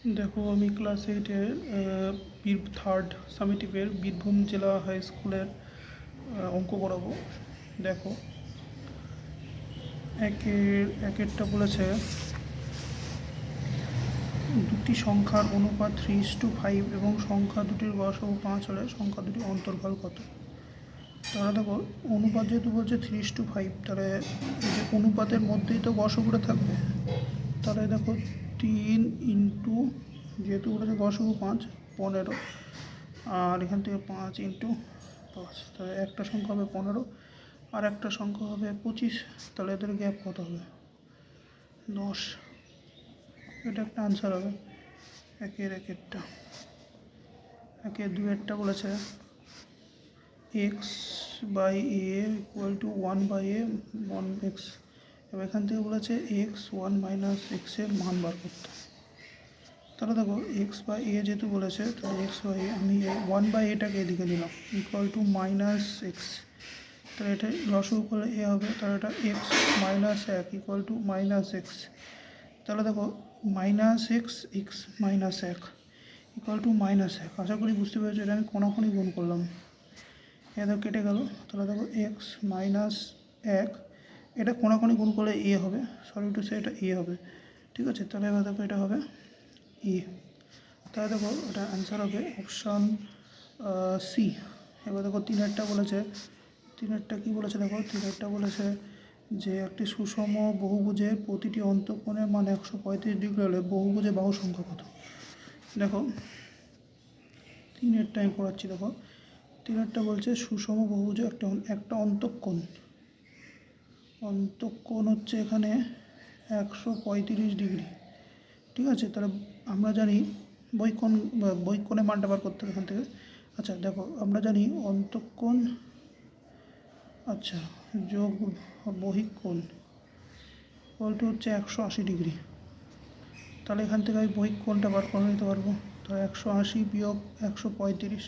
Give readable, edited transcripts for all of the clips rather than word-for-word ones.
দেখো আমি class 8-এর third সামেটিভের Birbhum জেলা হাই স্কুলের অঙ্ক করাবো। দেখো একেরটা বলেছে দুটি সংখ্যার অনুপাত 3:5 এবং সংখ্যা দুটির গসাগু 5 হলে সংখ্যা দুটির অন্তর্ফল কত। তাহলে দেখো অনুপাত যেহেতু বলছে 3:5, তাহলে এই যে অনুপাতের মধ্যেই তো গসাগুটা থাকবে। তাহলে দেখো 3 ইন্টু, যেহেতু বলেছে গসাগু 5, 15, আর এখান থেকে 5 ইন্টু 5, তাহলে একটা সংখ্যা হবে 15 আর একটা সংখ্যা হবে 25। তাহলে এদের গ্যাপ কত হবে? 10। এটা একটা আনসার হবে একেরটা। দুয়েরটা বলেছে x/a = 1/a 1x, এবার এখান থেকে বলেছে x1 - x এর মান বার করতে। তাহলে দেখো x/a যেহেতু বলেছে, তাহলে x/a আমি 1/aটাকে এদিকে দিলাম =-x, তাহলে এটা লসাগু করলে a হবে, তাহলে এটা x - 1 =-x। তাহলে দেখো -x x - 1 =-1। আশা করি বুঝতে পেরেছো, এটা আমি কোনাকুনি গুণ করলাম, এটা কেটে গেল। তাহলে দেখো x - 1, এটা কোনাকুনি গুণ করলে a হবে, সরি টু সে এটা a হবে, ঠিক আছে। তাহলে এবার দেখো এটা হবে a। তাহলে দেখো এটা অ্যান্সার হবে অপশান সি। এবার দেখো তিনেরটা বলেছে, তিনেরটা কী বলেছে দেখো, তিনেরটা বলেছে যে একটি সুষম বহুভুজের প্রতিটি অন্তঃকোণের মান 135 ডিগ্রি হলে বহুভুজের বাহু সংখ্যা কত। দেখো তিনেরটা আমি করাচ্ছি। দেখো তিনেরটা বলছে সুষম বহুভুজের একটা অন্তঃকোণ হচ্ছে এখানে 135 ডিগ্রি, ঠিক আছে। তাহলে আমরা জানি বহিঃকোণের মানটা বার করতে হবে এখান থেকে। আচ্ছা দেখো আমরা জানি অন্তঃকোণ যোগ বহিঃকোণ হচ্ছে 180 ডিগ্রি। তাহলে এখান থেকে আমি বহিঃকোণটা বার করে নিতে পারবো। তাহলে 180 বিয়োগ 135,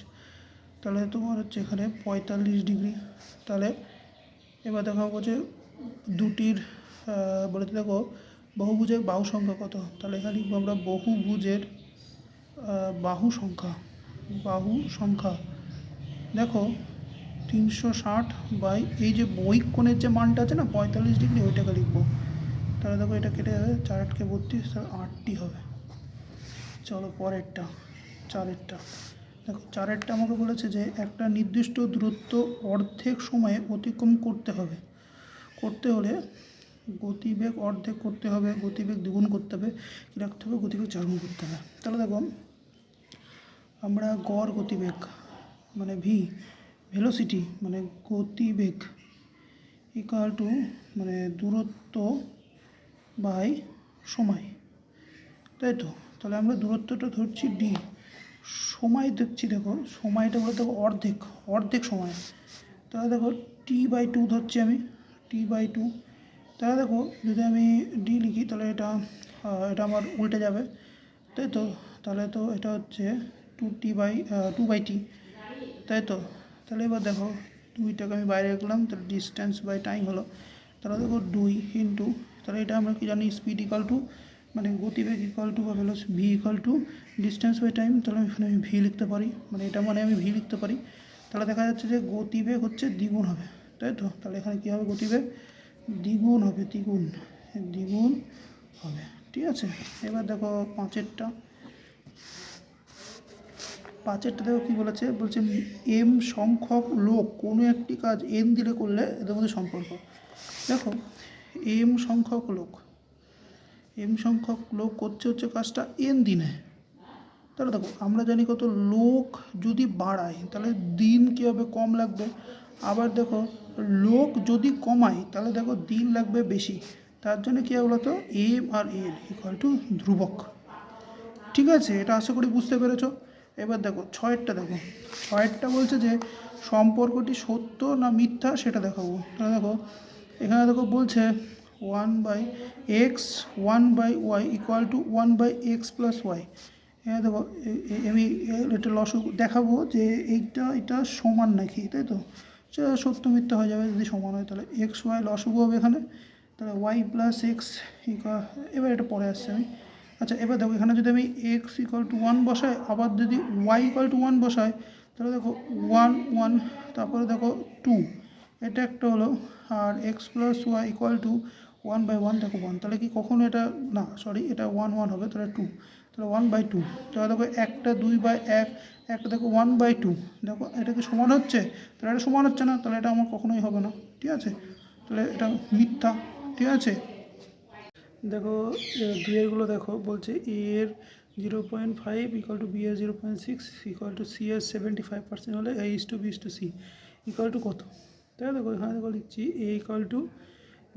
তাহলে তোমার হচ্ছে এখানে 45 ডিগ্রি। তাহলে এবার দেখা বলছে দুটির বলে দেখো বহুভুজের বাহু সংখ্যা কত। তাহলে এখানে লিখবো আমরা বহুভুজের বাহু সংখ্যা। দেখো 360 বাই এই যে বহিঃকোণের যে মানটা আছে না 45 ডিগ্রি, ওইটাকে লিখবো। তাহলে দেখো এটা কেটে যাবে, 4 8 × 32, তাহলে 8টি হবে। চলো পরেরটা, চারেরটা। দেখো চারেরটা আমাকে বলেছে যে একটা নির্দিষ্ট দূরত্ব অর্ধেক সময়ে অতিক্রম করতে হলে গতিবেগ অর্ধেক করতে হবে, গতিবেগ দ্বিগুণ করতে হবে, কী রাখতে হবে, গতিবেগ 4 গুণ করতে হবে। তাহলে দেখো আমরা গড় গতিবেগ মানে ভেলোসিটি মানে গতিবেগ ইকুয়াল টু মানে দূরত্ব বাই সময়, তাই তো। তাহলে আমরা দূরত্বটা ধরছি d, সময় দেখছি, দেখো সময়টা বলে দেখো অর্ধেক সময়। তাহলে দেখো t/2 ধরছি আমি, t/2। তাহলে দেখো যদি আমি d লিখি তাহলে এটা আমার উল্টে যাবে, তাই তো। তাহলে তো এটা হচ্ছে 2t, তাই তো। তাহলে এবার দেখো 2টাকে আমি বাইরে রাখলাম, তাহলে ডিস্টেন্স বাই টাইম হলো। তাহলে দেখো 2 ইন্টু, তাহলে এটা আমরা কি জানি, স্পিড ইকুয়াল টু মানে গতিবেগ ইকুয়াল টু বা V equal to distance by time. তাহলে এখানে আমি ভি লিখতে পারি, মানে এটা মানে আমি ভি লিখতে পারি। তাহলে দেখা যাচ্ছে যে গতিবেগ হচ্ছে দ্বিগুণ হবে, তাই তো। তাহলে এখানে কী হবে, গতিবেগ দ্বিগুণ হবে, দ্বিগুণ হবে, ঠিক আছে। এবার দেখো পাঁচেরটা দেখো কী বলেছে, বলছে এম সংখ্যক লোক কোনো একটি কাজ এন দিলে করলে এদের মধ্যে সম্পর্ক। দেখো এম সংখ্যক লোক করছে কাজটা এন দিনে। তাহলে দেখো আমরা জানি কত, লোক যদি বাড়ায় তাহলে দিন কী হবে, কম লাগবে। আবার দেখো লোক যদি কমায় তাহলে দেখো দিন লাগবে বেশি। তার জন্য কী হবে বলতো, এম আর এন ইকুয়াল টু ধ্রুবক, ঠিক আছে। এটা আশা করি বুঝতে পেরেছো। এবার দেখো ছয়েরটা বলছে যে সম্পর্কটি সত্য না মিথ্যা সেটা দেখাবো। তাহলে দেখো এখানে দেখো বলছে 1/x 1/y equal to 1/x + y। হ্যাঁ দেখো আমি এটা লসাগু দেখাবো যে এটা সমান নাকি, তাই তো। সত্য মিথ্যা হয়ে যাবে যদি সমান হয়, তাহলে xy লসাগু হবে এখানে, তাহলে y + x এবার এটা পরে আসছে আমি। আচ্ছা এবার দেখো এখানে যদি আমি এক্স ইকুয়াল টু 1 বসাই, আবার যদি ওয়াই ইকুয়াল টু 1 বসাই, তাহলে দেখো 1 1, তারপরে দেখো 2, এটা একটা হলো। আর x plus y equal to 1/1, দেখো 1, তাহলে কি কখনো এটা না, সরি, এটা 1 1 হবে, তাহলে 2, তাহলে 1/2। তাহলে দেখো একটা 2/1, একটা দেখো 1/2, দেখো এটা কি সমান হচ্ছে? তাহলে এটা সমান হচ্ছে না, তাহলে এটা আমার কখনোই হবে না, ঠিক আছে, তাহলে এটা মিথ্যা, ঠিক আছে। দেখো দুইয়েরগুলো দেখো, বলছে এ এর 0.5 ইকুয়াল টু বি এর 0.6 ইকুয়াল টু সি এর 75% হলে a is to b is to c equal to কত? তাই দেখো এখানে দেখো লিখছি এ ইকুয়াল টু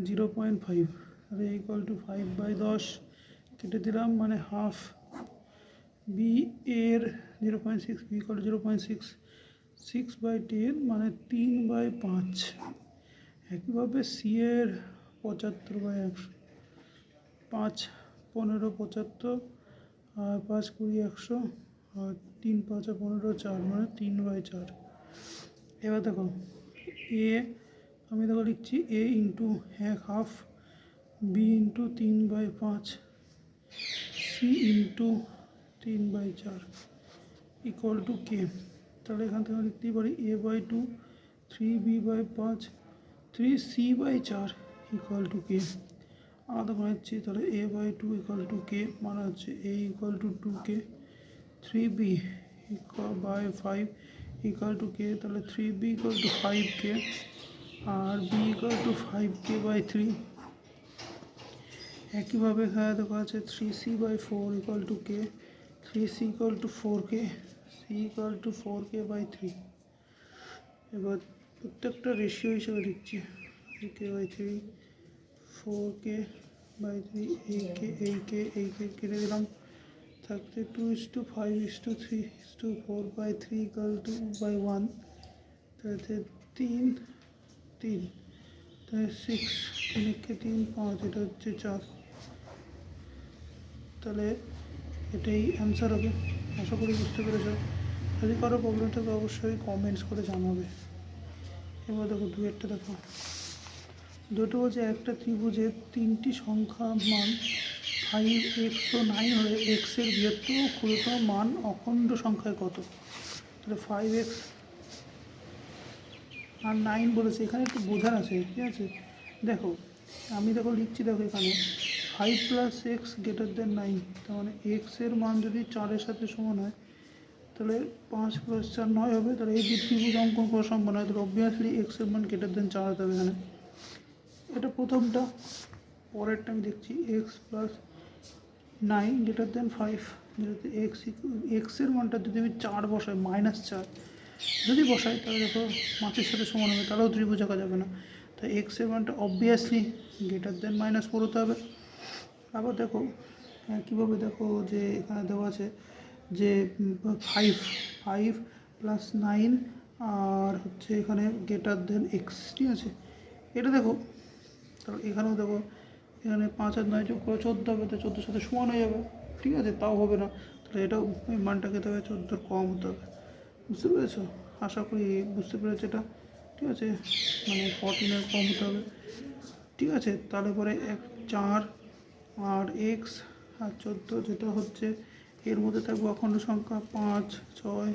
0.5, তাহলে এ ইকুয়াল টু 5/10 কেটে দিলাম, মানে হাফ। বি এর 0.6, বি ইকুয়াল টু 0.6, 6/10 মানে 3/5। একইভাবে সি এর 75/100, 5 15 75, আর 5 20 100, আর 3 5 15 4, মানে 3/4। এবার দেখো এ, আমি দেখো লিখছি a into 1 half, b into 3/5, c into 3/4 equal to k. তাহলে এখান থেকে লিখতেই পারি a/2, 3b/5, 3c/4 equal to কে। আলাদা করে নিচ্ছি, তাহলে a/2 ইকুয়াল টু কে, মানে হচ্ছে a equal to 2k, 3b by 5 equal to k, তাহলে 3b ইকুয়াল টু 5k, আর b ইকুয়াল টু 5k/3। একইভাবে এখানে দেখা আছে 3c/4 equal to k, 3c equal to 4k, c equal to 4k/3। এবার প্রত্যেকটা রেশিও হিসেবে লিখছি, 3k/3, 4k/3, এই কে কেটে দিলাম, থাকছে 2:5:3:4/3 ইকুয়াল টু 1, তাহলে 3 3, তাহলে 6, 3 5, এটা হচ্ছে 4। তাহলে এটাই অ্যান্সার হবে। আশা করি বুঝতে পেরেছ। যদি কারো প্রবলেম থাকে অবশ্যই কমেন্টস করে জানাবে। এবার দেখো দুয়েরটা দেখো, দুটো বলছে একটা ত্রিভুজের 3টি সংখ্যা মান 5x ও 9 হলে এক্সের বৃহত্তম ও ক্ষুদ্রতম মান অখণ্ড সংখ্যায় কত? তাহলে 5x আর 9 বলেছে, এখানে একটু বোঝার আছে, ঠিক আছে। দেখো আমি দেখো লিখছি, দেখো এখানে 5 + x > 9, তার মানে এক্সের মান যদি 4-এর সাথে সমান হয়, তাহলে 5 + 4 9 হবে। তাহলে এই যে ত্রিভুজ অঙ্কন করা সম্ভব নয়, তাহলে অবভিয়াসলি এক্সের মান > 4 হতে হবে এখানে। এটা প্রথমটা। পরেরটা আমি দেখছি x + 9 > 5, যেটাতে এক্সের মানটা যদি আমি 4 বসাই, -4 যদি বসাই, তাহলে দেখো 5-এর সাথে সমান হবে, তাহলেও ত্রিভুজ আঁকা যাবে না। তো এক্সের মানটা অবভিয়াসলি -4 হতে হবে। আবার দেখো কীভাবে, দেখো যে এখানে দেওয়া আছে যে 5 + 9 আর হচ্ছে এখানে > x, ঠিক আছে। এটা দেখো, তাহলে এখানেও দেখো এখানে 5 আর 9 যোগ করে 14 হবে, তো 14-এর সাথে সমান হয়ে যাবে, ঠিক আছে, তাও হবে না, তাহলে এটাও এই মানটা খেতে হবে 14-এর কম হতে হবে। বুঝতে পেরেছো? আশা করি বুঝতে পেরেছো এটা, ঠিক আছে, মানে 14-এর কম হতে হবে, ঠিক আছে। তাহলে পরে 4 আর x আর 14, যেটা হচ্ছে এর মধ্যে থাকবে অখণ্ড সংখ্যা 5 6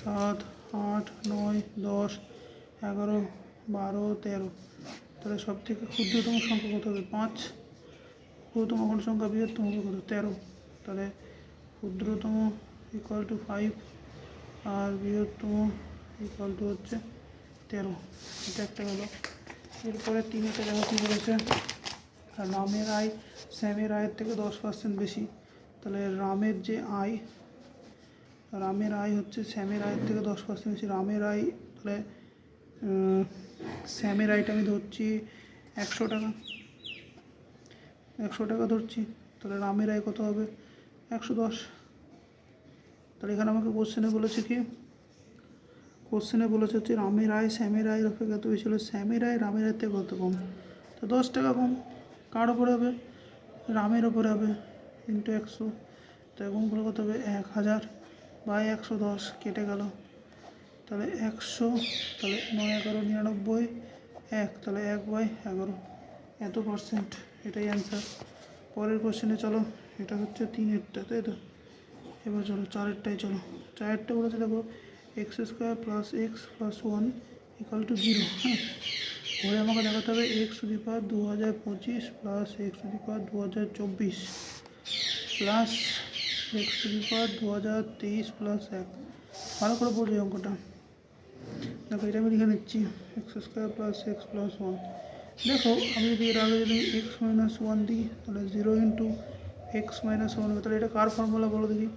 7 8 9 10 11 12 13। তাহলে সব থেকে ক্ষুদ্রতম সংখ্যা কত হবে? 5। ক্ষুদ্রতম অখণ্ড সংখ্যা বৃহত্তম হবে কত? 13। তাহলে ক্ষুদ্রতম ইকুয়াল টু 5 আর বৃহত্তম ইকুয়াল টু হচ্ছে 13। এটা একটা গেল। এরপরে 3-টা দেখো কী বলেছে, রামের আয় শ্যামের আয়ের থেকে 10% বেশি। তাহলে রামের আয় হচ্ছে শ্যামের আয়ের থেকে 10% বেশি। রামের আয়, তাহলে শ্যামের আয়টা আমি ধরছি 100 টাকা, 100 টাকা ধরছি, তাহলে রামের আয় কত হবে? 110। তাহলে এখানে আমাকে কোশ্চেনে বলেছে কি, কোশ্চেনে বলেছে হচ্ছে রামের আয় শ্যামের আয়ের অপেক্ষা কত বেশি হলো, শ্যামের আয় রামের আয়ের থেকে কত কম, তো 10 টাকা কম। কার ওপরে হবে? রামের ওপরে হবে, ইন্টু 100। তো গুণগুলো কত হবে? 1000/110, কেটে গেল, তাহলে 100, তাহলে 9 11 99 1, তাহলে 1/11, এত %। এটাই অ্যান্সার। পরের কোশ্চেনে চলো, এটা হচ্ছে 3-এরটা, তাই তো? এবার চলো 4-এরটাই চলো। 4-এরটা বলেছে দেখো x square plus x plus 1 equal to 0। হ্যাঁ, করে আমাকে দেখাতে হবে x to the power 2025 plus x to the power 2024 plus x to the power 2023 plus 1। ভালো করে বোঝো এই অঙ্কটা। দেখো এটা আমি লিখে নিচ্ছি, x square plus x plus 1। দেখো আমি যদি এর আগে যদি এক্স মাইনাস 1 দিই তাহলে 0 ইন্টু এক্স মাইনাস 1 হবে। তাহলে এটা কার ফর্মুলা বলো দেখি?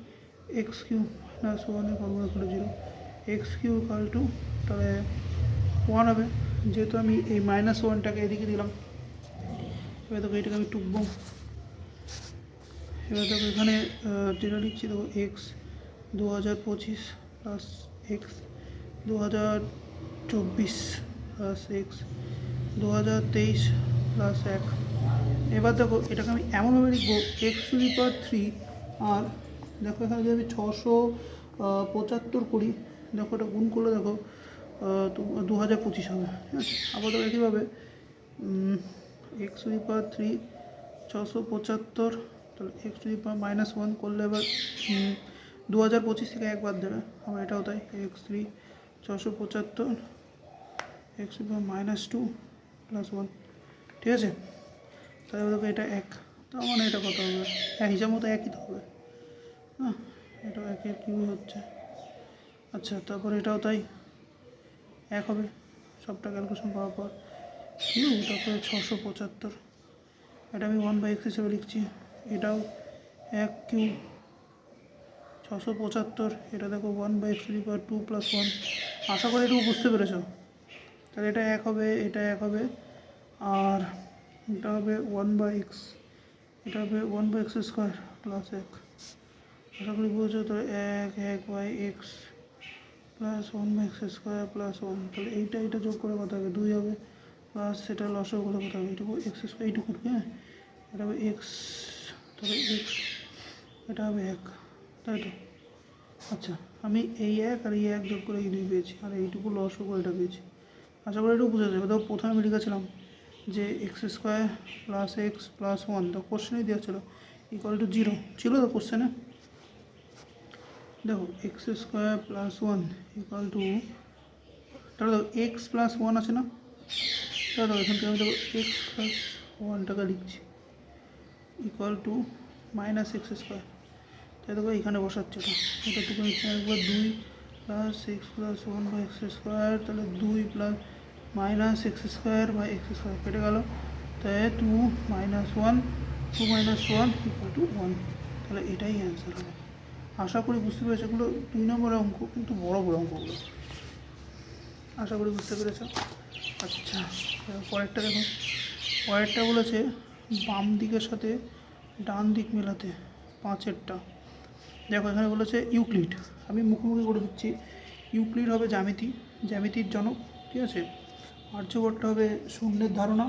এক্স কিউ মাইনাস 1-এর ফর্মুলা হলো 0। এক্স কিউ ইকুয়াল টু তাহলে 1 হবে, যেহেতু আমি এই মাইনাস 1টাকে এদিকে দিলাম। এবার দেখো এটাকে আমি টুকবো। এবার দেখো এখানে যেটা লিখছি দেখো x 2025 plus x 2024 plus x 2023 plus 1। এবার দেখো এটাকে আমি এমনভাবে লিখবো এক্স টু দি পাওয়ার 3। আর দেখো এখানে যদি আমি 675 করি, দেখো এটা গুণ করলে দেখো 2025 হবে। ঠিক আছে, আবার দেখো একইভাবে এক্স টু দি পাওয়ার 3 675, তাহলে x to the power minus 1 করলে এবার 2025 থেকে 1 বাদ দেবে। আবার এটাও তাই, x 3 675 x to the power minus 2 plus 1। ঠিক আছে, তাহলে দেখো এটা 1, তার মানে এটা কত হবে? হিসাব মতো একই তো হবে। হ্যাঁ, এটাও একের কিউই হচ্ছে। আচ্ছা, তারপর এটাও তাই 1 হবে সবটা ক্যালকুলেশন করার পর। কিউ তারপরে 675, এটা আমি 1/x হিসেবে লিখছি। এটাও 1 কিউ 675, এটা দেখো 1/x to the power 2 plus 1। আশা করি এটুকু বুঝতে পেরেছ। তাহলে এটা 1 হবে, এটা 1 হবে, আর এটা হবে 1/x, এটা হবে 1/x স্কোয়ার প্লাস 1। আশা করি বুঝেছো। তো 1/x plus 1/x square plus 1। তাহলে এইটা যোগ করে কত হবে? 2 হবে, প্লাস সেটা লসও করে কত হবে? এইটুকু এক্স স্কোয়ার, এইটুকু। হ্যাঁ, এটা হবে এক্স, তাহলে এক্স, এটা হবে 1, তাই তো? আচ্ছা, আমি এই 1 আর এই 1 যোগ করে এই 2 পেয়েছি, আর এইটুকু লসও করে এটা পেয়েছি। আশা করি এটুকু বুঝে যাবে। তো প্রথমে আমি লিখেছিলাম যে x square plus x plus 1, তো কোশ্চেনেই দেওয়া ছিল ইকুয়াল টু 0 ছিল তো কোশ্চেনে। দেখো x square plus 1 equal to, তাহলে দেখো এক্স প্লাস 1 আছে না? তাহলে এখান থেকে আমি দেখো এক্স প্লাস 1টাকে লিখছি equal to minus x square. তাই দেখো এখানে বসাচ্ছি এটা টুকু নিচ্ছে একবার 2 plus x plus 1/x square, তাহলে 2 plus minus x square by x square কেটে গেল। তাই 2 মাইনাস 1 ইকুয়াল টু 1। তাহলে এটাই অ্যান্সার হবে। আশা করি বুঝতে পেরেছো। এগুলো 2 নম্বরের অঙ্ক, কিন্তু বড় বড় অঙ্কগুলো। আশা করি বুঝতে পেরেছ। আচ্ছা, পরেরটা দেখো। পরেরটা বলেছে বাম দিকের সাথে ডান দিক মেলাতে 5-এরটা। দেখো এখানে বলেছে ইউক্লিড, আমি মুখোমুখি করে দিচ্ছি। ইউক্লিড হবে জ্যামিতির জনক। ঠিক আছে, আর্যভট্ট হবে শূন্যের ধারণা,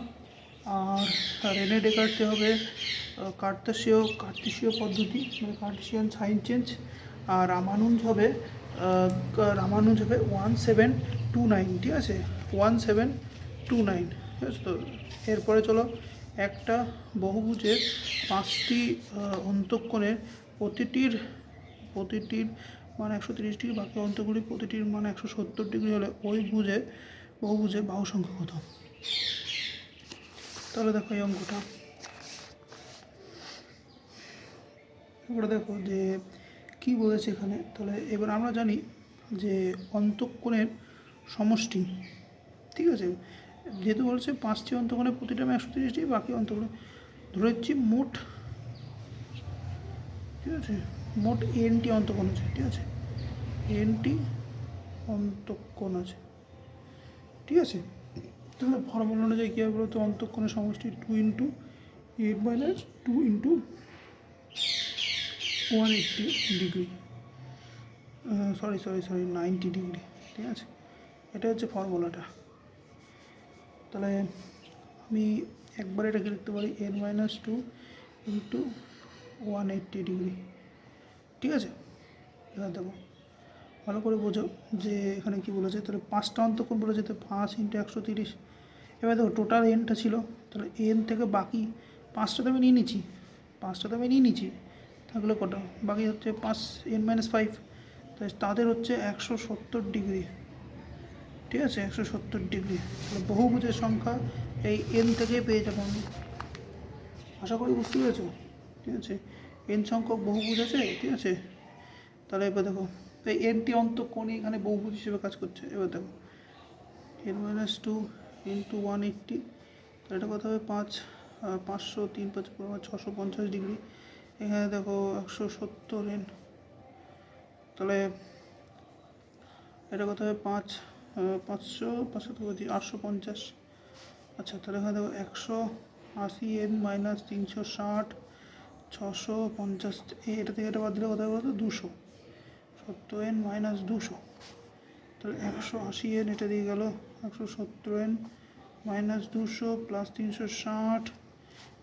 আর রেনে ডেকার্টে হবে কার্তেশীয় পদ্ধতি, মানে কার্টেশিয়ান সাইন চেঞ্জ। আর রামানুজ হবে 1729। ঠিক আছে, 1729। ঠিক আছে, তো এরপরে চলো একটা বহুভুজের 5টি অন্তঃকোণের প্রতিটির মান 130 ডিগ্রি, বাকি অন্তগুলি প্রতিটির মান 170 ডিগ্রি হলে ওই বহুভুজের বাহু সংখ্যা কত? তাহলে দেখো এই অঙ্কটা, এবারে দেখো যে কি বলেছে এখানে। তাহলে এবার আমরা জানি যে অন্তঃকোণের সমষ্টি। ঠিক আছে, যেহেতু বলছে 5টি অন্তঃকোণের প্রতিটা 130 ডিগ্রি, বাকি অন্তঃকোণে ধরে নিচ্ছি মোট। ঠিক আছে, মোট এনটি অন্তঃকোণ আছে। ঠিক আছে, এনটি অন্তঃকোণ আছে। ঠিক আছে, তাহলে ফর্মুলা অনুযায়ী কী হবে বলতো? অন্তঃকোণের সমষ্টি 2 into 8 minus 2 into 180 degree, sorry 90 degree. ঠিক আছে, এটা হচ্ছে ফর্মুলাটা। তাহলে আমি একবার এটাকে লিখতে পারি n-2 ইন্টু 180 ডিগ্রি। ঠিক আছে, এবার দেখো ভালো করে বোঝো যে এখানে কি বলেছে। তাহলে 5টা অন্তঃকোণ বলেছে, তো 5 ইন্টু 130। এবার দেখো টোটাল এনটা ছিল, তাহলে এন থেকে বাকি 5টা তো আমি নিয়ে নিচ্ছি। 5টা তো আমি নিয়ে নিচ্ছি, থাকলে কটা বাকি হচ্ছে 5n-5, তাই তাদের হচ্ছে 170 ডিগ্রি, ঠিক আছে 170 ডিগ্রি। তাহলে বহুভুজের সংখ্যা এই n থেকে পেয়ে যাবো আমি, আশা করি বুঝতে পেরেছো, ঠিক আছে। n সংখ্যক বহুভুজ আছে, ঠিক আছে। তাহলে এবার দেখো এই nটি অন্তঃকোণই এখানে বহুভুজ হিসেবে কাজ করছে। এবার দেখো n-2 × 180, তাহলে এটা কত হবে 5, 500, 3 5 650 ডিগ্রি। এখানে দেখো 170n, তাহলে এটা কত হবে 5, 500 850। আচ্ছা, তাহলে এখানে দেখো 180n - 360 650, এটা থেকে এটা বাদ দিলে কত হবে বলতো 200, 70n - 200, তাহলে 180n এটা দিয়ে গেল 170n - 200 + 360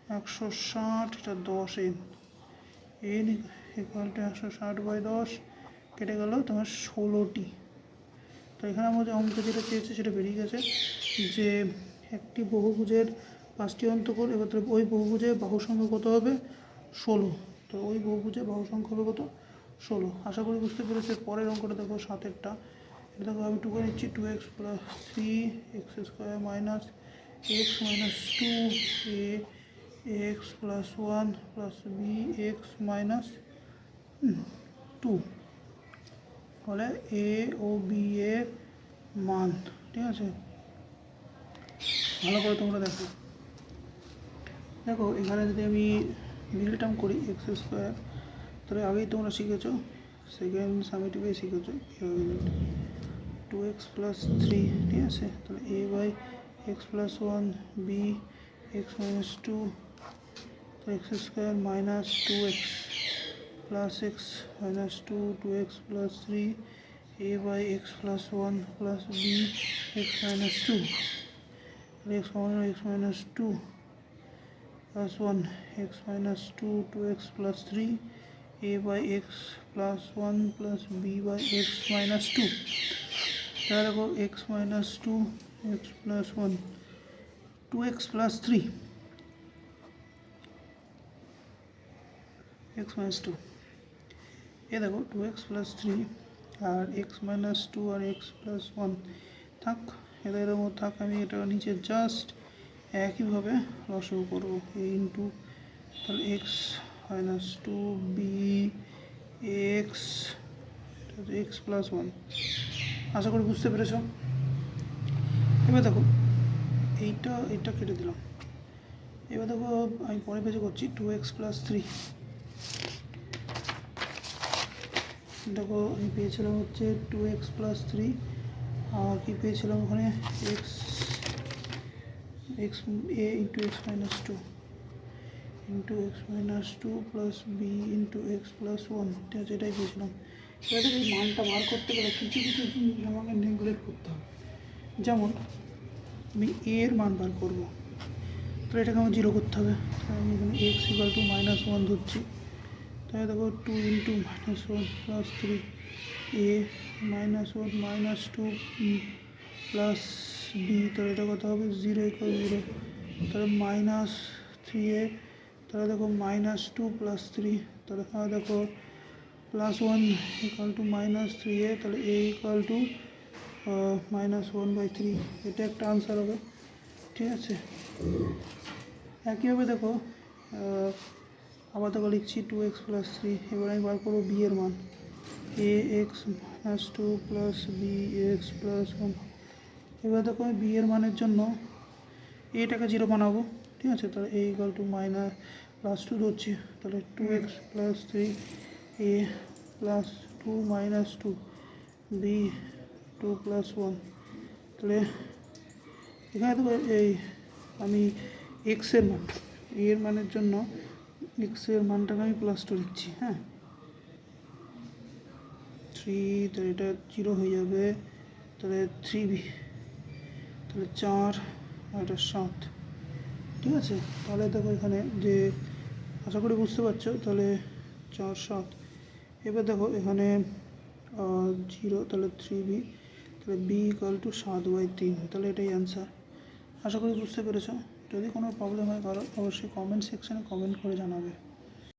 160, এটা 10n, n = 160/10 কেটে গেল তোমার 16টি। তো এখানে আমাদের অঙ্ক যেটা চেয়েছে সেটা বেরিয়ে গেছে যে একটি বহুভুজের 5টি অন্তঃকোণ, এবার ওই বহুভুজের বাহু সংখ্যা কত হবে 16, তো ওই বহুভুজের বাহু সংখ্যা হবে কত 16। আশা করি বুঝতে পেরেছে। পরের অঙ্কটা দেখো 7এরটা, এটা দেখো আমি 2 করে নিচ্ছি 2x + 3x² - x - 2 ax + 1 + bx - 2, বলে এ ও বি এর মান, ঠিক আছে। ভালো করে তোমরা দেখো, দেখো এখানে যদি আমি মিডল টার্ম করি x², তাহলে আগেই তোমরা শিখেছো, সেকেন্ড সামেটিভে শিখেছো 2x + 3, ঠিক আছে। তাহলে a/x + 1 bx - 2, তো x² - 2x + x - 2 2x + 3 a/x + 1 + bx - 2, x - 2 + 1 x - 2 2x + 3 a/x + 1 + bx - 2, তাহলে দেখো x - 2 x + 1 2x + 3 x - 2, এ দেখো 2x + 3 আর x - 2 আর x + 1 থাক, এদের মধ্যে থাক। আমি এটা নিচে জাস্ট একইভাবে লসাগু করবো a ইন্টু, তাহলে x - 2 b x + 1, আশা করি বুঝতে পেরেছ। এবার দেখো এইটা কেটে দিলাম। এবার দেখো আমি পরে পেজে করছি 2x + 3, দেখো আমি পেয়েছিলাম হচ্ছে 2x + 3 আর কি পেয়েছিলাম ওখানে x a × x - 2 × x - 2 + b × x + 1, ঠিক আছে, এটাই পেয়েছিলাম। এবার এই মানটা বার করতে গেলে কিছু জিনিস আমাকে নেগলেক্ট করতে হবে। যেমন আমি a এর মান বার করবো, তাহলে এটাকে আমার 0 করতে হবে। আমি এখানে x = -1 ধরছি, তাহলে দেখো 2 × -1 + 3 a -1 - 2 প্লাস b, তাহলে এটা কত হবে 0 = 0, তাহলে -3a, তাহলে দেখো -2 + 3, তাহলে এখানে দেখো +1 = -3a, তাহলে a = -1/3, এটা একটা আনসার হবে, ঠিক আছে। একইভাবে দেখো আবার দেখো লিখছি 2x + 3, এবার আমি বার করবো b এর মান ax - 2 + bx + 1। এবার দেখো আমি b এর মানের জন্য এটাকে 0 বানাবো, ঠিক আছে। তাহলে a = +2 ধরছি, তাহলে 2x + 3 a + 2 - 2 b 2 + 1, তাহলে এখানে দেখো এই আমি x এর মান, a এর মানের জন্য x এর মানটাকে আমি +2 লিখছি, হ্যাঁ 3, তাহলে এটা 0 হয়ে যাবে, তাহলে 3b, তাহলে 4 আর এটা 7, ঠিক আছে। তাহলে দেখো এখানে যে আশা করি বুঝতে পারছো, তাহলে 4 7, এবার দেখো এখানে 0, তাহলে 3b, তাহলে b = 7/3, তাহলে এটাই অ্যান্সার। আশা করি বুঝতে পেরেছো। যদি কোনো প্রবলেম হয় কারো অবশ্যই কমেন্ট সেকশানে কমেন্ট করে জানাবে।